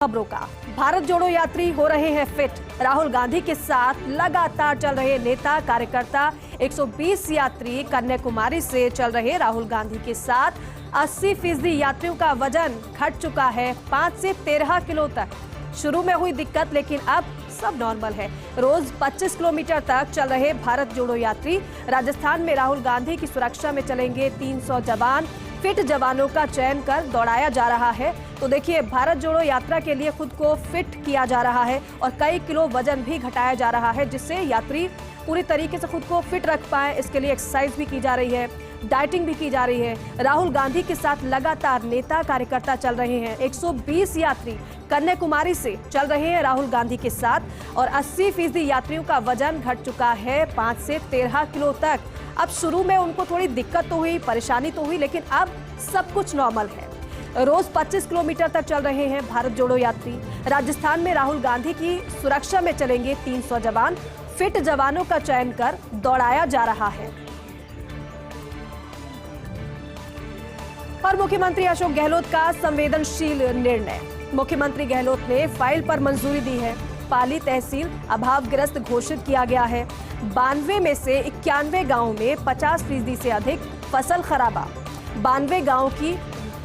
खबरों का। भारत जोड़ो यात्री हो रहे हैं फिट। राहुल गांधी के साथ लगातार चल रहे नेता कार्यकर्ता। 120 यात्री कन्याकुमारी से चल रहे राहुल गांधी के साथ। 80% यात्रियों का वजन घट चुका है 5 से 13 किलो तक। शुरू में हुई दिक्कत, लेकिन अब सब नॉर्मल है। रोज 25 किलोमीटर तक चल रहे भारत जोड़ो यात्री। राजस्थान में राहुल गांधी की सुरक्षा में चलेंगे 300 जवान। फिट जवानों का चयन कर दौड़ाया जा रहा है। तो देखिए, भारत जोड़ो यात्रा के लिए खुद को फिट किया जा रहा है और कई किलो वजन भी घटाया जा रहा है, जिससे यात्री पूरी तरीके से खुद को फिट रख पाए। इसके लिए एक्सरसाइज भी की जा रही है, डाइटिंग भी की जा रही है। राहुल गांधी के साथ लगातार नेता कार्यकर्ता चल रहे हैं। 120 यात्री कन्याकुमारी से चल रहे हैं राहुल गांधी के साथ और 80% यात्रियों का वजन घट चुका है 5 से 13 किलो तक। अब शुरू में उनको थोड़ी दिक्कत तो हुई, परेशानी तो हुई, लेकिन अब सब कुछ नॉर्मल है। रोज 25 किलोमीटर तक चल रहे हैं भारत जोड़ो यात्री। राजस्थान में राहुल गांधी की सुरक्षा में चलेंगे 300 जवान। फिट जवानों का चयन कर दौड़ाया जा रहा है। और मुख्यमंत्री अशोक गहलोत का संवेदनशील निर्णय। मुख्यमंत्री गहलोत ने फाइल पर मंजूरी दी है। पाली तहसील अभावग्रस्त घोषित किया गया है। 92 में से 91 गांवों में 50% से अधिक फसल खराबा। 92 गांव की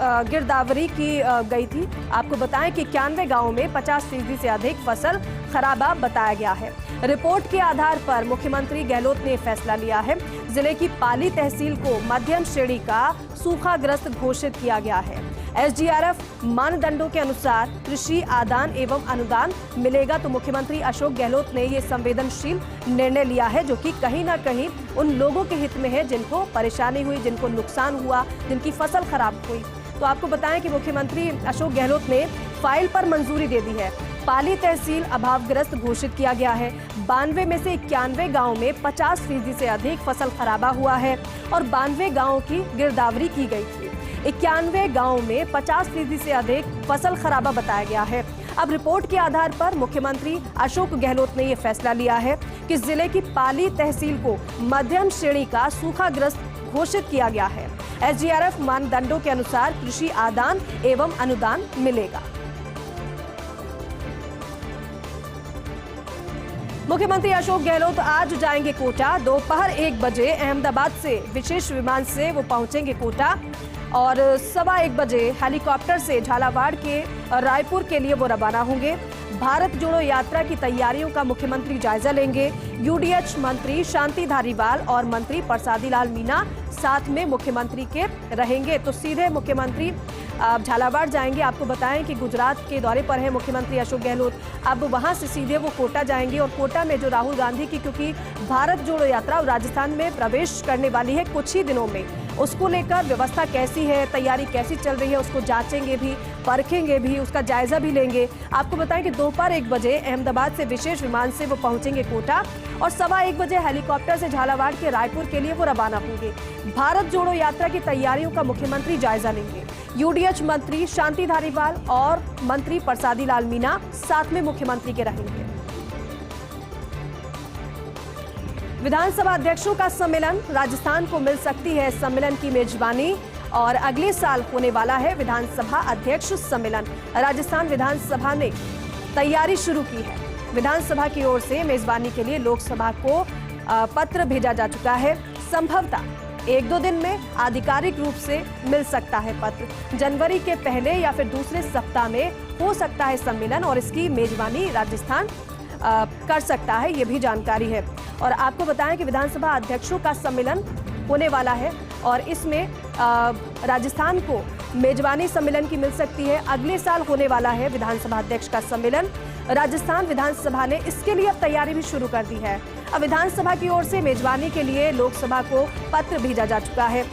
गिरदावरी की गई थी। आपको बताएं कि 91 गांवों में 50% से अधिक फसल खराबा बताया गया है। रिपोर्ट के आधार पर मुख्यमंत्री गहलोत ने फैसला लिया है। जिले की पाली तहसील को मध्यम श्रेणी का सूखाग्रस्त घोषित किया गया है। एसडीआरएफ मानदंडों के अनुसार कृषि आदान एवं अनुदान मिलेगा। तो मुख्यमंत्री अशोक गहलोत ने ये संवेदनशील निर्णय लिया है, जो कि कहीं ना कहीं उन लोगों के हित में है जिनको परेशानी हुई, जिनको नुकसान हुआ, जिनकी फसल खराब हुई। तो आपको बताएं कि मुख्यमंत्री अशोक गहलोत ने फाइल पर मंजूरी दे दी है। पाली तहसील अभावग्रस्त घोषित किया गया है। 92 में से 91 गांव में 50% से अधिक फसल खराबा हुआ है और 92 गांवों की गिरदावरी की गई थी। 91 गांवों में 50% से अधिक फसल खराबा बताया गया है। अब रिपोर्ट के आधार पर मुख्यमंत्री अशोक गहलोत ने यह फैसला लिया है कि जिले की पाली तहसील को मध्यम श्रेणी का सूखाग्रस्त घोषित किया गया है। एसडीआरएफ मानदंडों के अनुसार कृषि आदान एवं अनुदान मिलेगा। मुख्यमंत्री अशोक गहलोत आज जाएंगे कोटा। दोपहर 1 बजे अहमदाबाद से विशेष विमान से वो पहुंचेंगे कोटा और 1:15 बजे हेलीकॉप्टर से झालावाड़ के रायपुर के लिए वो रवाना होंगे। भारत जोड़ो यात्रा की तैयारियों का मुख्यमंत्री जायजा लेंगे। यूडीएच मंत्री शांति धारीवाल और मंत्री प्रसादी लाल मीणा साथ में मुख्यमंत्री के रहेंगे। तो सीधे मुख्यमंत्री झालावाड़ जाएंगे। आपको बताएं कि गुजरात के दौरे पर है मुख्यमंत्री अशोक गहलोत। अब वहां से सीधे वो कोटा जाएंगे और कोटा में जो राहुल गांधी की, क्योंकि भारत जोड़ो यात्रा राजस्थान में प्रवेश करने वाली है कुछ ही दिनों में, उसको लेकर व्यवस्था कैसी है, तैयारी कैसी चल रही है, उसको जांचेंगे भी, परखेंगे भी, उसका जायजा भी लेंगे। आपको बताएं कि दोपहर 1 बजे अहमदाबाद से विशेष विमान से वो पहुंचेंगे कोटा और 1:15 बजे हेलीकॉप्टर से झालावाड़ के रायपुर के लिए वो रवाना होंगे। भारत जोड़ो यात्रा की तैयारियों का मुख्यमंत्री जायजा लेंगे। यूडीएच मंत्री शांति धारीवाल और मंत्री प्रसादी लाल मीणा साथ में मुख्यमंत्री के रहेंगे। विधानसभा अध्यक्षों का सम्मेलन, राजस्थान को मिल सकती है सम्मेलन की मेजबानी और अगले साल होने वाला है विधानसभा अध्यक्ष सम्मेलन। राजस्थान विधानसभा ने तैयारी शुरू की है। विधानसभा की ओर से मेजबानी के लिए लोकसभा को पत्र भेजा जा चुका है। संभवतः 1-2 दिन में आधिकारिक रूप से मिल सकता है पत्र। जनवरी के पहले या फिर दूसरे सप्ताह में हो सकता है सम्मेलन और इसकी मेजबानी राजस्थान कर सकता है, ये भी जानकारी है। और आपको बताएं कि विधानसभा अध्यक्षों का सम्मेलन होने वाला है और इसमें राजस्थान को मेजबानी सम्मेलन की मिल सकती है। अगले साल होने वाला है विधानसभा अध्यक्ष का सम्मेलन। राजस्थान विधानसभा ने इसके लिए अब तैयारी भी शुरू कर दी है। अब विधानसभा की ओर से मेजबानी के लिए लोकसभा को पत्र भेजा जा चुका है।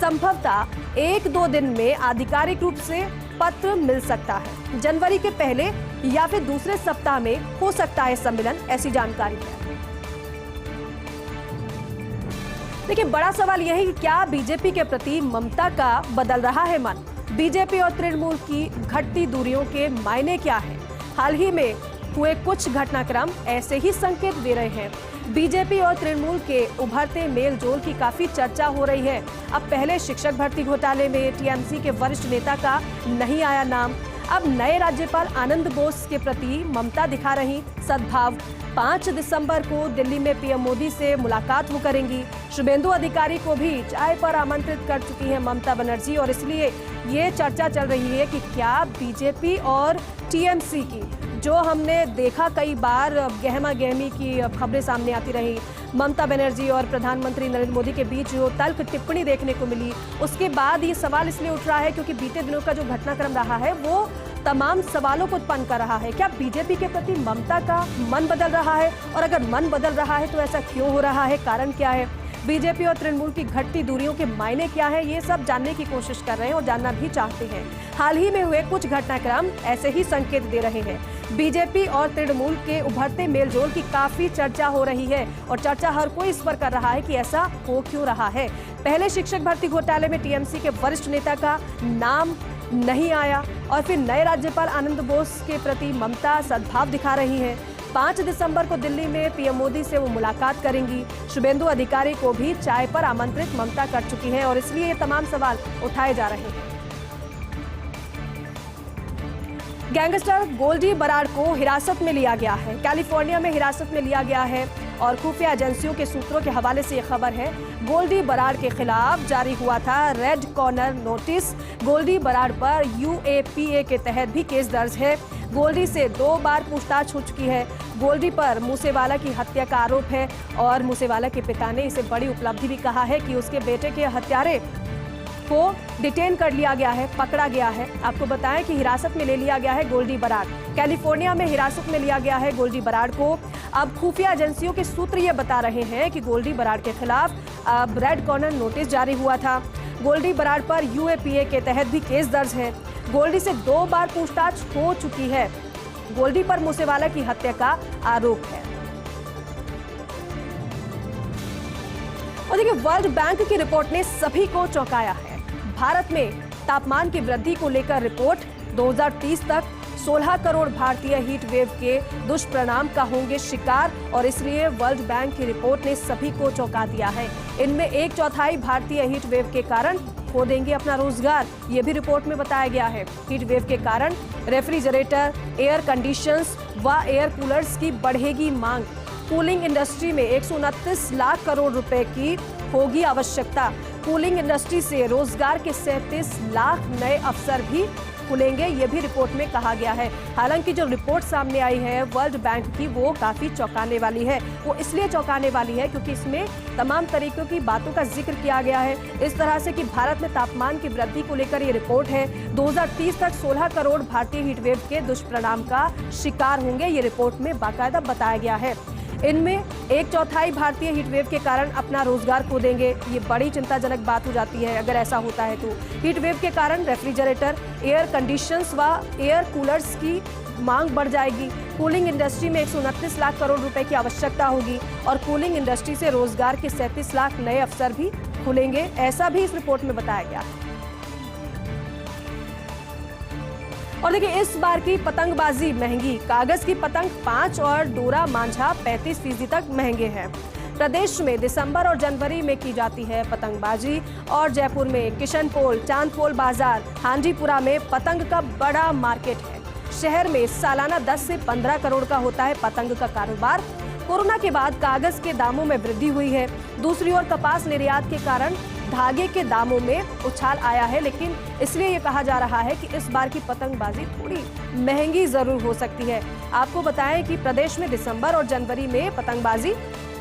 संभवतः 1-2 दिन में आधिकारिक रूप से पत्र मिल सकता है। जनवरी के पहले या फिर दूसरे सप्ताह में हो सकता है सम्मेलन, ऐसी जानकारी है। देखिए, बड़ा सवाल यह है कि क्या बीजेपी के प्रति ममता का बदल रहा है मन? बीजेपी और तृणमूल की घटती दूरियों के मायने क्या है? हाल ही में हुए कुछ घटनाक्रम ऐसे ही संकेत दे रहे हैं। बीजेपी और तृणमूल के उभरते मेल जोल की काफी चर्चा हो रही है। अब पहले शिक्षक भर्ती घोटाले में टीएमसी के वरिष्ठ नेता का नहीं आया नाम, अब नए राज्यपाल आनंद बोस के प्रति ममता दिखा रही सद्भाव। 5 दिसंबर को दिल्ली में पीएम मोदी से मुलाकात वो करेंगी। शुभेंदु अधिकारी को भी चाय पर आमंत्रित कर चुकी हैं ममता बनर्जी, और इसलिए ये चर्चा चल रही है कि क्या बीजेपी और टीएमसी की, जो हमने देखा कई बार गहमा गहमी की खबरें सामने आती रही, ममता बनर्जी और प्रधानमंत्री नरेंद्र मोदी के बीच जो तल्ख टिप्पणी देखने को मिली, उसके बाद ये सवाल इसलिए उठ रहा है क्योंकि बीते दिनों का जो घटनाक्रम रहा है वो तमाम सवालों को उत्पन्न कर रहा है। क्या बीजेपी के प्रति ममता का मन बदल रहा है, और अगर मन बदल रहा है तो ऐसा क्यों हो रहा है, कारण क्या है? बीजेपी और तृणमूल की घटती दूरियों के मायने क्या है, ये सब जानने की कोशिश कर रहे हैं और जानना भी चाहते हैं। हाल ही में हुए कुछ घटनाक्रम ऐसे ही संकेत दे रहे हैं। बीजेपी और तृणमूल के उभरते मेलजोल की काफी चर्चा हो रही है, और चर्चा हर कोई इस पर कर रहा है कि ऐसा हो क्यों रहा है। पहले शिक्षक भर्ती घोटाले में टीएमसी के वरिष्ठ नेता का नाम नहीं आया, और फिर नए राज्यपाल आनंद बोस के प्रति ममता सद्भाव दिखा रही हैं। 5 दिसंबर को दिल्ली में पीएम मोदी से वो मुलाकात करेंगी। शुभेंदु अधिकारी को भी चाय पर आमंत्रित ममता कर चुकी हैं, और इसलिए ये तमाम सवाल उठाए जा रहे हैं। गैंगस्टर गोल्डी बराड़ को हिरासत में लिया गया है। कैलिफोर्निया में हिरासत में लिया गया है, और खुफिया एजेंसियों के सूत्रों के हवाले से ये खबर है। गोल्डी बराड़ के खिलाफ जारी हुआ था red corner notice. Goldy Brar पर यूएपीए के तहत भी केस दर्ज है। गोल्डी से 2 बार पूछताछ हो चुकी है। गोल्डी पर मूसेवाला की हत्या का आरोप है, और मूसेवाला के पिता ने इसे बड़ी उपलब्धि भी कहा है कि उसके बेटे के हत्यारे को डिटेन कर लिया गया है, पकड़ा गया है। आपको बताएं कि हिरासत में ले लिया गया है गोल्डी बराड़। कैलिफोर्निया में हिरासत में लिया गया है गोल्डी बराड़ को। अब खुफिया एजेंसियों के सूत्र ये बता रहे हैं कि गोल्डी बराड़ के खिलाफ अब रेड कॉर्नर नोटिस जारी हुआ था। गोल्डी बराड़ पर यूएपीए के तहत भी केस दर्ज है। गोल्डी से 2 बार पूछताछ हो चुकी है। गोल्डी पर मूसेवाला की हत्या का आरोप है। और देखिए, वर्ल्ड बैंक की रिपोर्ट ने सभी को चौंकाया है। भारत में तापमान की वृद्धि को लेकर रिपोर्ट 2030 तक 16 करोड़ भारतीय हीट वेव के दुष्परिणाम का होंगे शिकार, और इसलिए वर्ल्ड बैंक की रिपोर्ट ने सभी को चौंका दिया है। इनमें 1/4 भारतीय हीट वेव के कारण खो देंगे अपना रोजगार, ये भी रिपोर्ट में बताया गया है। हीट वेव के कारण रेफ्रिजरेटर, एयर कंडीशंस व एयर कूलर्स की बढ़ेगी मांग। कूलिंग इंडस्ट्री में 129 लाख करोड़ रुपए की होगी आवश्यकता। कूलिंग इंडस्ट्री से रोजगार के 37 लाख नए अवसर भी खुलेंगे, ये भी रिपोर्ट में कहा गया है। हालांकि जो रिपोर्ट सामने आई है वर्ल्ड बैंक की, वो काफी चौंकाने वाली है। वो इसलिए चौंकाने वाली है क्योंकि इसमें तमाम तरीकों की बातों का जिक्र किया गया है, इस तरह से कि भारत में तापमान की वृद्धि को लेकर ये रिपोर्ट है। 2030 तक 16 करोड़ भारतीय हीटवेव के दुष्परिणाम का शिकार होंगे, ये रिपोर्ट में बाकायदा बताया गया है। इनमें 1/4 भारतीय हीटवेव के कारण अपना रोजगार खो देंगे। ये बड़ी चिंताजनक बात हो जाती है अगर ऐसा होता है तो। हीटवेव के कारण रेफ्रिजरेटर, एयर कंडीशंस व एयर कूलर्स की मांग बढ़ जाएगी। कूलिंग इंडस्ट्री में 129 लाख करोड़ रुपए की आवश्यकता होगी, और कूलिंग इंडस्ट्री से रोजगार के 37 लाख नए अवसर भी खुलेंगे, ऐसा भी इस रिपोर्ट में बताया गया है। और देखिए, इस बार की पतंगबाजी महंगी। कागज की पतंग 5 और डोरा मांझा 35% तक महंगे हैं। प्रदेश में दिसंबर और जनवरी में की जाती है पतंगबाजी, और जयपुर में किशनपोल, चांदपोल बाजार, हांडीपुरा में पतंग का बड़ा मार्केट है। शहर में सालाना 10 से 15 करोड़ का होता है पतंग का कारोबार। कोरोना के बाद कागज के दामों में वृद्धि हुई है। दूसरी ओर कपास निर्यात के कारण धागे के दामों में उछाल आया है, लेकिन इसलिए ये कहा जा रहा है कि इस बार की पतंगबाजी थोड़ी महंगी जरूर हो सकती है। आपको बताएं कि प्रदेश में दिसंबर और जनवरी में पतंगबाजी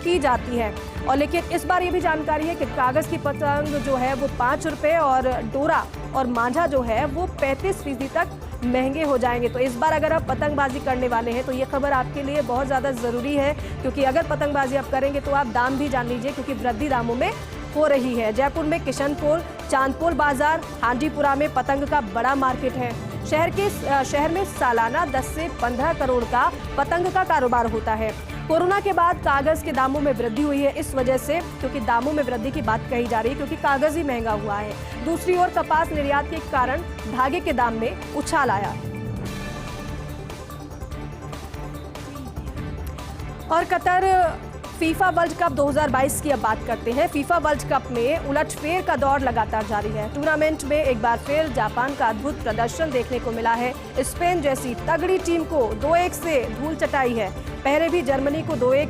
की जाती है, और लेकिन इस बार ये भी जानकारी है कि कागज की पतंग जो है वो 5 रुपए, और डोरा और मांझा जो है वो 35% तक महंगे हो जाएंगे। तो इस बार अगर आप पतंगबाजी करने वाले हैं तो ये खबर आपके लिए बहुत ज़्यादा ज़रूरी है, क्योंकि अगर पतंगबाजी आप करेंगे तो आप दाम भी जान लीजिए, क्योंकि वृद्धि दामों में हो रही है। जयपुर में किशनपोल, चांदपोल बाजार, हांडीपुरा में पतंग का बड़ा मार्केट है। शहर में सालाना 10 से 15 करोड़ का पतंग का कारोबार होता है। कोरोना के बाद कागज के दामों में वृद्धि हुई है, इस वजह से, क्योंकि दामों में वृद्धि की बात कही जा रही है क्योंकि कागज ही महंगा हुआ है। दूसरी ओर कपास निर्यात के कारण धागे के दाम में उछाल आया। और कतर फीफा वर्ल्ड कप 2022 की अब बात करते हैं। फीफा वर्ल्ड कप में उलटफेर का दौर लगातार जारी है। टूर्नामेंट में एक बार फिर जापान का अद्भुत प्रदर्शन देखने को मिला है। स्पेन जैसी तगड़ी टीम को 2-1 से धूल चटाई है। पहले भी जर्मनी को 2-1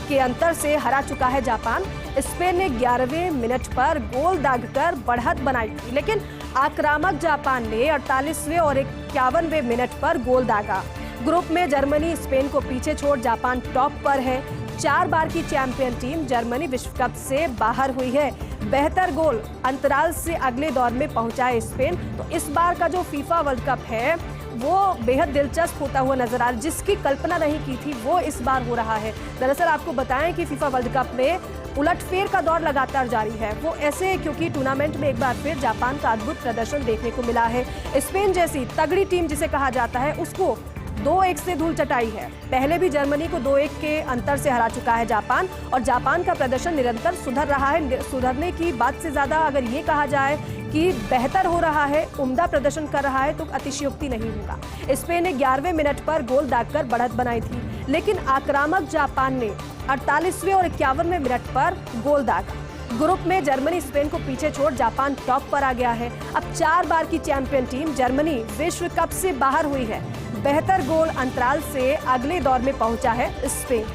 के अंतर से हरा चुका है जापान। स्पेन ने 11वें मिनट पर गोल दागकर बढ़त बनाई थी, लेकिन आक्रामक जापान ने 48वें और 51वें मिनट पर गोल दागा। ग्रुप में जर्मनी स्पेन को पीछे छोड़ जापान टॉप पर है। 4 बार की चैंपियन टीम जर्मनी विश्व कप से बाहर हुई है। बेहतर गोल अंतराल से अगले दौर में पहुंचा है स्पेन। तो इस बार का जो फीफा वर्ल्ड कप है वो बेहद दिलचस्प होता हुआ नजर आ रहा है। जिसकी कल्पना नहीं की थी वो इस बार हो रहा है। दरअसल आपको बताएं कि फीफा वर्ल्ड कप में उलटफेर का दौर लगातार जारी है। वो ऐसे क्योंकि टूर्नामेंट में एक बार फिर जापान का अद्भुत प्रदर्शन देखने को मिला है। स्पेन जैसी तगड़ी टीम जिसे कहा जाता है उसको 2-1 से धूल चटाई है। पहले भी जर्मनी को 2-1 के अंतर से हरा चुका है जापान, और जापान का प्रदर्शन निरंतर सुधर रहा है। सुधरने की बात से ज्यादा अगर ये कहा जाए कि बेहतर हो रहा है, उम्दा प्रदर्शन कर रहा है, तो अतिशयोक्ति नहीं होगा। स्पेन ने 11वें मिनट पर गोल दागकर बढ़त बनाई थी, लेकिन आक्रामक जापान ने 48वें और 51वें मिनट पर गोल दागा। ग्रुप में जर्मनी स्पेन को पीछे छोड़ जापान टॉप पर आ गया है। अब 4 बार की चैंपियन टीम जर्मनी विश्व कप से बाहर हुई है। बेहतर गोल अंतराल से अगले दौर में पहुंचा है स्पेन।